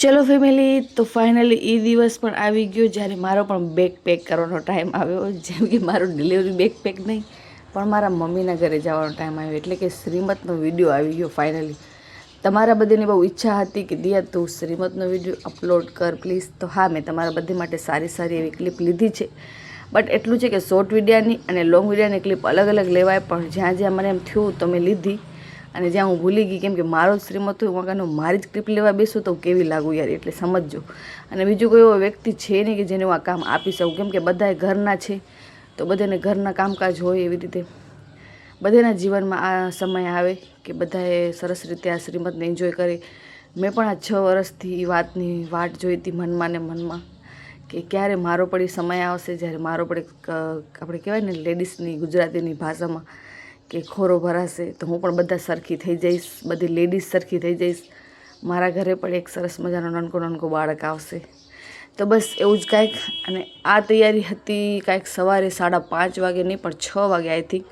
ચલો ફેમિલી, તો ફાઇનલી એ દિવસ પણ આવી ગયો જ્યારે મારો પણ બેગ પેક કરવાનો ટાઈમ આવ્યો. જેમ કે મારો ડિલિવરી બેગ પેક નહીં, પણ મારા મમ્મીના ઘરે જવાનો ટાઈમ આવ્યો, એટલે કે શ્રીમતનો વિડીયો આવી ગયો ફાઇનલી. તમારા બધાની બહુ ઈચ્છા હતી કે દિયા તું શ્રીમતનો વિડીયો અપલોડ કર પ્લીઝ. તો હા, મેં તમારા બધા માટે સારી એવી ક્લિપ લીધી છે. બટ એટલું છે કે શોર્ટ વિડીયાની અને લોંગ વિડીયાની ક્લિપ અલગ અલગ લેવાય, પણ જ્યાં મને એમ થયું તો મેં લીધી. અને જ્યાં હું ભૂલી ગઈ, કેમ કે મારો જ શ્રીમત હોય વગરનું મારી જ ક્લિપ લેવા બેસું તો કેવી લાગુ યાર, એટલે સમજજો. અને બીજું કોઈ એવો વ્યક્તિ છે નહીં કે જેને હું આ કામ આપી શકું, કેમ કે બધાએ ઘરના છે, તો બધાને ઘરના કામકાજ હોય. એવી રીતે બધાના જીવનમાં આ સમય આવે કે બધાએ સરસ રીતે આ શ્રીમતને એન્જોય કરે. મેં પણ આ 6 વર્ષથી એ વાતની વાટ જોઈ હતી મનમાં ને મનમાં, કે ક્યારે મારો પણ એ સમય આવશે જ્યારે મારો પણ આપણે કહેવાય ને લેડીઝની ગુજરાતીની ભાષામાં કે ખોરો ભરાશે, તો હું પણ બધા સરખી થઈ જઈશ, બધી લેડીઝ સરખી થઈ જઈશ. મારા ઘરે પણ એક સરસ મજાનો નાનકો બાળક આવશે. તો બસ એવું જ કાંઈક. અને આ તૈયારી હતી કાંઈક સવારે 5:30 વાગે, નહીં પણ 6 વાગે આઈ થિંક,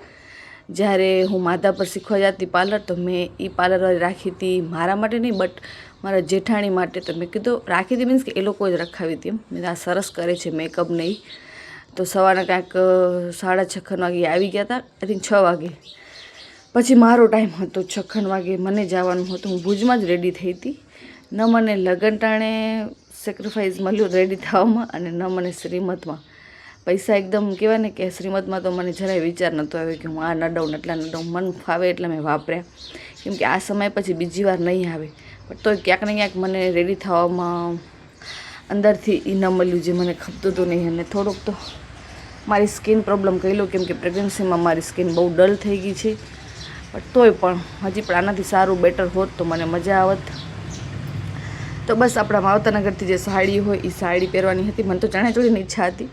જ્યારે હું માધા પર શીખવા જતી પાર્લર. તો મેં એ પાર્લરવાળી રાખી હતી મારા માટે નહીં, બટ મારા જેઠાણી માટે. તો મેં કીધું રાખી હતી મીન્સ કે એ લોકોએ જ રખાવી હતી. એમ મેં આ સરસ કરે છે મેકઅપ નહીં. તો સવારના કાંઈક 6:30 વાગે આવી ગયા હતા, આઈ થિંક 6 વાગે. પછી મારો ટાઈમ હતો 6 વાગે, મને જવાનું હતું. હું ભુજમાં જ રેડી થઈ હતી. ન મને લગ્ન ટાણે સેક્રિફાઈસ મળ્યું રેડી થવામાં, અને ન મને શ્રીમતમાં પૈસા. એકદમ કહેવાય ને કે શ્રીમતમાં તો મને જરાય વિચાર નહોતો આવ્યો કે હું આ નડઉં એટલા નડઉં. મન ફાવે એટલે મેં વાપર્યા, કેમ કે આ સમય પછી બીજી વાર નહીં આવે. પણ તો ક્યાંક ને ક્યાંક મને રેડી થવામાં અંદરથી એ ન મળ્યું જે મને ખપતું હતું નહીં. અને થોડુંક તો મારી સ્કિન પ્રોબ્લેમ કહી લો, કેમ કે પ્રેગ્નન્સીમાં મારી સ્કિન બહુ ડલ થઈ ગઈ છે. બટ તોય પણ હજી પણ આનાથી સારું બેટર હોત તો મને મજા આવત. તો બસ આપણા માવતરના ઘરથી જે સાડી હોય એ સાડી પહેરવાની હતી. મને તો ચણિયાચોળીની ઈચ્છા હતી,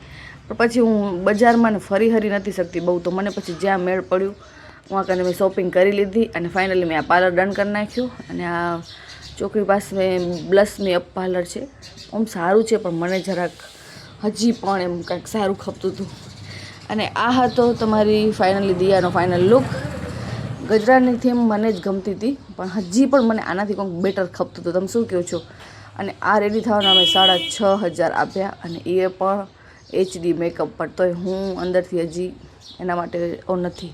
પણ પછી હું બજારમાં ને ફરી નથી શકતી બહુ. તો મને પછી જ્યાં મેળ પડ્યું ત્યાં કને મેં શોપિંગ કરી લીધી. અને ફાઇનલી મેં આ પાર્લર ડન કરી નાખ્યું. અને આ ચોકડી પાસે બ્લશ મી અપ પાર્લર છે. આમ સારું છે, પણ મને જરાક હજી પણ એમ કાંઈક સારું ખપતું હતું. અને આ હતો તમારી ફાઇનલી દિયાનો ફાઇનલ લુક. ગજરાની થીમ મને જ ગમતી હતી, પણ હજી પણ મને આનાથી કંઈક બેટર ખપતું હતું. તમે શું કહો છો? અને આ રેડી થવાના અમે 6,500 આપ્યા, અને એ પણ HD મેકઅપ પર. તોય હું અંદરથી હજી એના માટે નથી.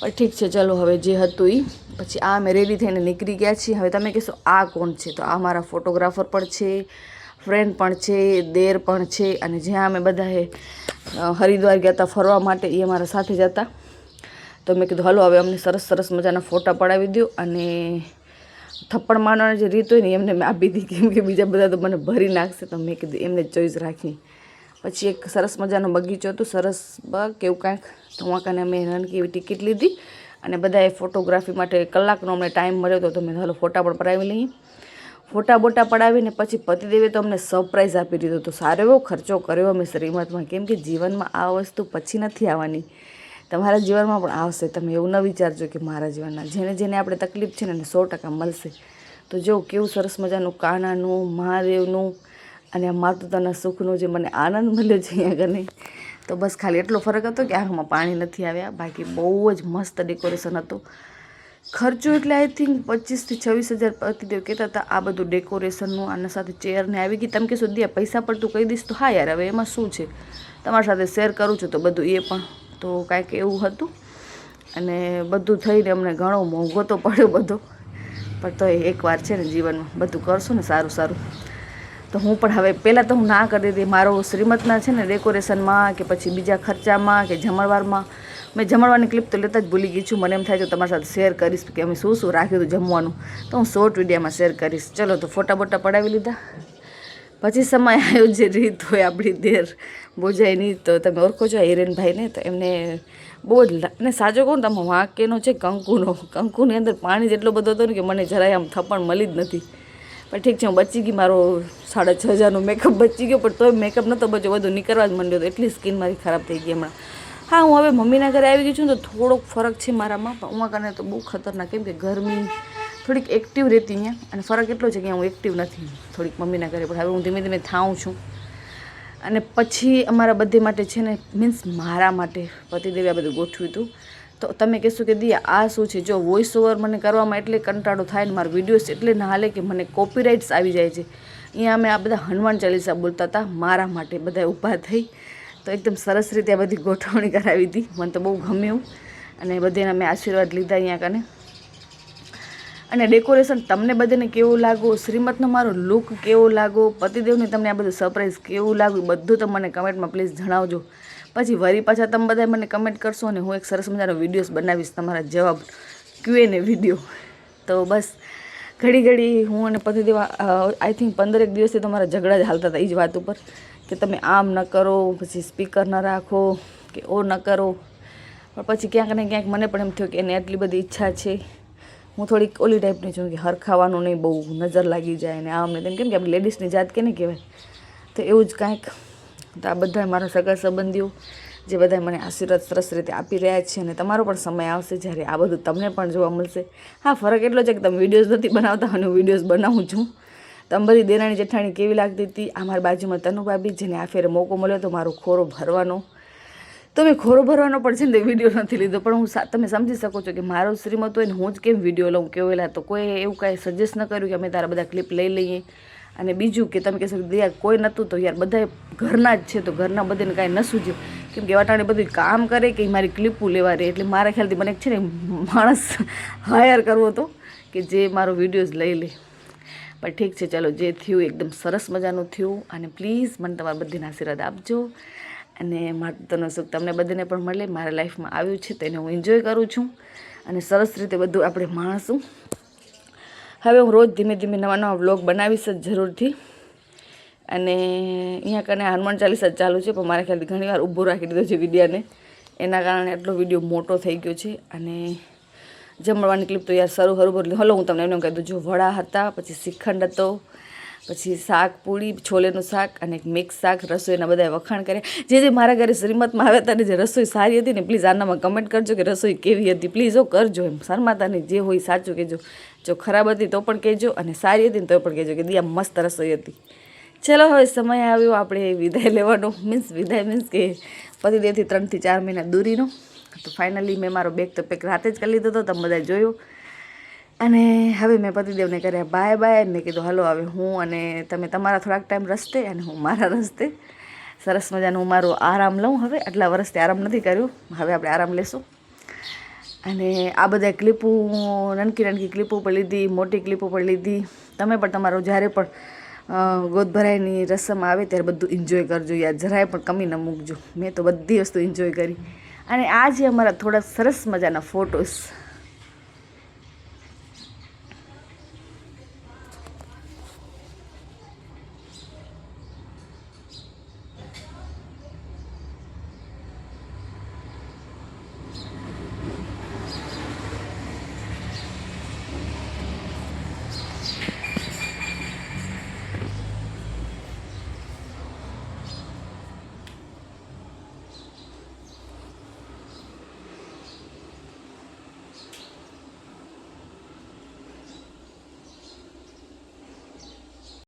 પણ ઠીક છે, ચલો હવે જે હતું એ. પછી આ અમે રેડી થઈને નીકળી ગયા છીએ. હવે તમે કહેશો આ કોણ છે? તો આ મારા ફોટોગ્રાફર પણ છે, ફ્રેન્ડ પણ છે, દેર પણ છે. અને જ્યાં અમે બધાએ હરિદ્વાર ગયા હતા ફરવા માટે, એ અમારા સાથે જ હતા. તો મેં કીધું હલો હવે અમને સરસ મજાના ફોટા પડાવી દો. અને થપ્પડ મારવાની જે રીત હોય ને એમને મેં આપી હતી, કેમ કે બીજા બધા તો મને ભરી નાખશે. તો મેં કીધું એમને ચોઈસ રાખી. પછી એક સરસ મજાનો બગીચો હતો, સરસ બાગ કેવું કાંઈક. તો વાંકાને અમે નાનકી એવી ટિકિટ લીધી. અને બધાએ ફોટોગ્રાફી માટે કલાકનો અમને ટાઈમ મળ્યો હતો. તો મેં હલો ફોટા પણ પડાવી લઈએ. ફોટા બોટા પડાવીને પછી પતિદેવે તો અમને સરપ્રાઈઝ આપી દીધો. તો સારો એવો ખર્ચો કર્યો અમે શ્રીમતમાં, કેમ કે જીવનમાં આ વસ્તુ પછી નથી આવવાની, તમારા જીવનમાં પણ આવશે. તમે એવું ન વિચારજો કે મારા જીવનના જેને આપણે તકલીફ છે ને એને 100% મળશે. તો જો કેવું સરસ મજાનું કાનાનું, મહાદેવનું અને માતૃતાના સુખનું જે મને આનંદ મળ્યો છે અહીંયા આગળ. તો બસ ખાલી એટલો ફરક હતો કે આંખમાં પાણી નથી આવ્યા. બાકી બહુ જ મસ્ત ડેકોરેશન હતું. ખર્ચો એટલે આઈ થિંક 25,000 થી 26,000 પતિદેવ કહેતા હતા આ બધું ડેકોરેશનનું. આના સાથે ચેરને આવી ગઈ. તમે કહેશો દિયા પૈસા પર તું કહી દઈશ? તો હા યાર, હવે એમાં શું છે, તમારી સાથે શેર કરું છું તો બધું એ પણ. તો કાંઈક એવું હતું. અને બધું થઈને અમને ઘણો મોંઘો તો પડ્યો બધો, પણ તો એકવાર છે ને જીવનમાં બધું કરશું ને સારું. તો હું પણ હવે પહેલાં તો હું ના કરી દીધી મારો શ્રીમતના છે ને ડેકોરેશનમાં, કે પછી બીજા ખર્ચામાં, કે જમણવારમાં. મેં જમણવારની ક્લિપ તો લેતા જ ભૂલી ગઈ છું. મને એમ થાય તો તમારી સાથે શેર કરીશ કે અમે શું રાખ્યું હતું જમવાનું. તો હું શોર્ટ વિડીયોમાં શેર કરીશ. ચલો, તો ફોટા બોટા પડાવી લીધા. પછી સમય આવ્યો જે રીત હોય આપણી દેર બોજાયની. તો તમે ઓળખો છો હિરેનભાઈને? તો એમને બહુ જ, અને સાચો કહું ને તમે, વાંકેનો છે કંકુની અંદર પાણી જેટલો બધો હતો ને કે મને જરાય આમ થપ્પણ મળી જ નથી. પણ ઠીક છે, હું બચી ગઈ. મારો 6,500નો મેકઅપ બચી ગયો, પણ તોય મેકઅપ નહોતો બચ્યો, બધું નીકળવા જ માંડ્યો હતો. એટલી સ્કિન મારી ખરાબ થઈ ગઈ હમણાં. હા, હું હવે મમ્મીના ઘરે આવી ગઈ છું ને, તો થોડોક ફરક છે મારામાં. પણ ઉમાં કારણે તો બહુ ખતરનાક, કેમ કે ગરમી થોડીક એક્ટિવ રહેતી અહીંયા. અને ફરક એટલો છે કે હું એક્ટિવ નથી થોડીક મમ્મીના ઘરે. પણ હવે હું ધીમે થાઉં છું. અને પછી અમારા બધે માટે છે ને, મીન્સ મારા માટે પતિદેવે આ બધું ગોઠવ્યું હતું. તો તમે કહેશો કે દિયા આ શું છે? જો વોઇસ ઓવર મને કરવામાં એટલે કંટાળો થાય ને મારા વિડીયોઝ એટલે ના હાલે કે મને કોપીરાઇટ્સ આવી જાય છે. અહીંયા અમે આ બધા હનુમાન ચાલીસા બોલતા હતા મારા માટે, બધા ઊભા થઈ તો એકદમ સરસ રીતે આ બધી ગોઠવણી કરાવી હતી. મને તો બહુ ગમ્યું અને બધાને અમે આશીર્વાદ લીધા અહીંયા કને. અને ડેકોરેશન તમને બધાને કેવું લાગ્યું, શ્રીમતનો મારો લુક કેવો લાગ્યો, પતિદેવને તમને આ બધું સરપ્રાઈઝ કેવું લાગ્યું, બધું તમે મને કમેન્ટમાં પ્લીઝ જણાવજો. પછી વરી પાછા તમે બધા મને કમેન્ટ કરશો અને હું એક સરસ મજાનો વિડીયોઝ બનાવીશ તમારા જવાબ Q&A વિડીયો. તો બસ ઘડી ઘડી હું અને પતિદેવ આઈ થિંક 15 દિવસથી તમારા ઝઘડા જ હાલતા હતા એ જ વાત ઉપર કે તમે આમ ન કરો, પછી સ્પીકર ન રાખો કે ઓ ન કરો. પણ પછી ક્યાંક ને ક્યાંક મને પણ એમ થયું કે એને આટલી બધી ઈચ્છા છે, હું થોડીક ઓલી ટાઈપની છું કે હરખાવાનું નહીં, બહુ નજર લાગી જાય ને આમ ને તેમ, કેમ કે આપણે લેડીઝની જાત કે નહીં કહેવાય, તો એવું જ કાંઈક. તો આ બધા મારા સગા સંબંધીઓ જે બધા મને આશીર્વાદ સરસ રીતે આપી રહ્યા છે અને તમારો પણ સમય આવશે જ્યારે આ બધું તમને પણ જોવા મળશે. હા, ફરક એટલો છે કે તમે વિડીયોઝ નથી બનાવતા અને હું વિડીયોઝ બનાવું છું. તમે બધી દેરાણી જેઠાણી કેવી લાગતી હતી. આ મારી બાજુમાં તનુ ભાભી, જેને આ ફેરે મોકો મળ્યો તો મારો ખોરો ભરવાનો. તો મેં ખોરો ભરવાનો પણ છે ને વિડીયો નથી લીધો, પણ હું તમે સમજી શકો છો કે મારો શ્રીમત હોય ને હું જ કેમ વિડીયો લઉં કેવેલા. તો કોઈ એવું કાંઈ સજેસ્ટ ન કર્યું કે અમે તારા બધા ક્લિપ લઈ લઈએ. અને બીજું કે તમે કહેશો કે યાર કોઈ નહોતું તો યાર બધા ઘરના જ છે તો ઘરના બધાને કાંઈ ન સૂજ્યું, કેમ કે વાટાણે બધું કામ કરે કે મારી ક્લિપું લેવા રહે. એટલે મારા ખ્યાલથી મને છે ને માણસ હાયર કરવો હતો કે જે મારો વિડીયોઝ લઈ લે. પણ ઠીક છે, ચાલો જે થયું એકદમ સરસ મજાનું થયું. અને પ્લીઝ મને તમારા બધાને આશીર્વાદ આપજો અને માતાનો સુખ તમને બધાને પણ મળે. મારા લાઈફમાં આવ્યું છે તો એને હું એન્જોય કરું છું અને સરસ રીતે બધું આપણે માણશું. હવે હું રોજ ધીમે ધીમે નવા નવા વ્લોગ બનાવીશ જ જરૂરથી. અને અહીંયા કને હનુમાન ચાલીસા ચાલુ છે, પણ મારા ખ્યાલથી ઘણી વાર ઊભો રાખી દીધો છે વિડીયાને, એના કારણે આટલો વિડીયો મોટો થઈ ગયો છે. અને જમવાની ક્લિપ તો યાર હલો હું તમને એમને કહી દઉં. જો વડા હતા, પછી શ્રીખંડ હતો, પછી શાક પૂરી, છોલેનું શાક અને એક મિક્સ શાક. રસોઈના બધા વખાણ કરે જે મારા ઘરે શ્રીમતમાં આવ્યા હતા ને જે રસોઈ સારી હતી ને પ્લીઝ આનામાં કમેન્ટ કરજો કે રસોઈ કેવી હતી. પ્લીઝ કરજો, એમ શરમાતાની, જે હોય સાચું કહેજો. જો ખરાબ હતી તો પણ કહેજો અને સારી હતી ને તો પણ કહેજો કે દિયા મસ્ત રસોઈ હતી. ચલો હવે સમય આવ્યો આપણે વિદાય લેવાનો. વિદાય મીન્સ કે પતિદેવથી 3 થી 4 મહિના દૂરીનો. તો ફાઇનલી મેં મારો બેગ તો પેક રાતે જ કરી લીધો હતો, તમે બધા જોયો. અને હવે મેં પતિદેવને કર્યા બાય બાય ને કીધું હલો હવે હું અને તમે તમારા થોડાક ટાઈમ રસ્તે અને હું મારા રસ્તે. સરસ મજાનું હું મારો આરામ લઉં. હવે આટલા વર્ષથી આરામ નથી કર્યું, હવે આપણે આરામ લેશું. અને આ બધા ક્લિપો નાનકી નાનકી ક્લિપો પર લીધી, મોટી ક્લિપો પર લીધી. તમે પણ તમારો જ્યારે પણ ગોદ ભરાઈની રસમ આવે ત્યારે બધું એન્જોય કરજો યાર, જરાય પણ કમી ન મૂકજો. મેં તો બધી વસ્તુ એન્જોય કરી. અને આ જે અમારા થોડા સરસ મજાના ફોટોસ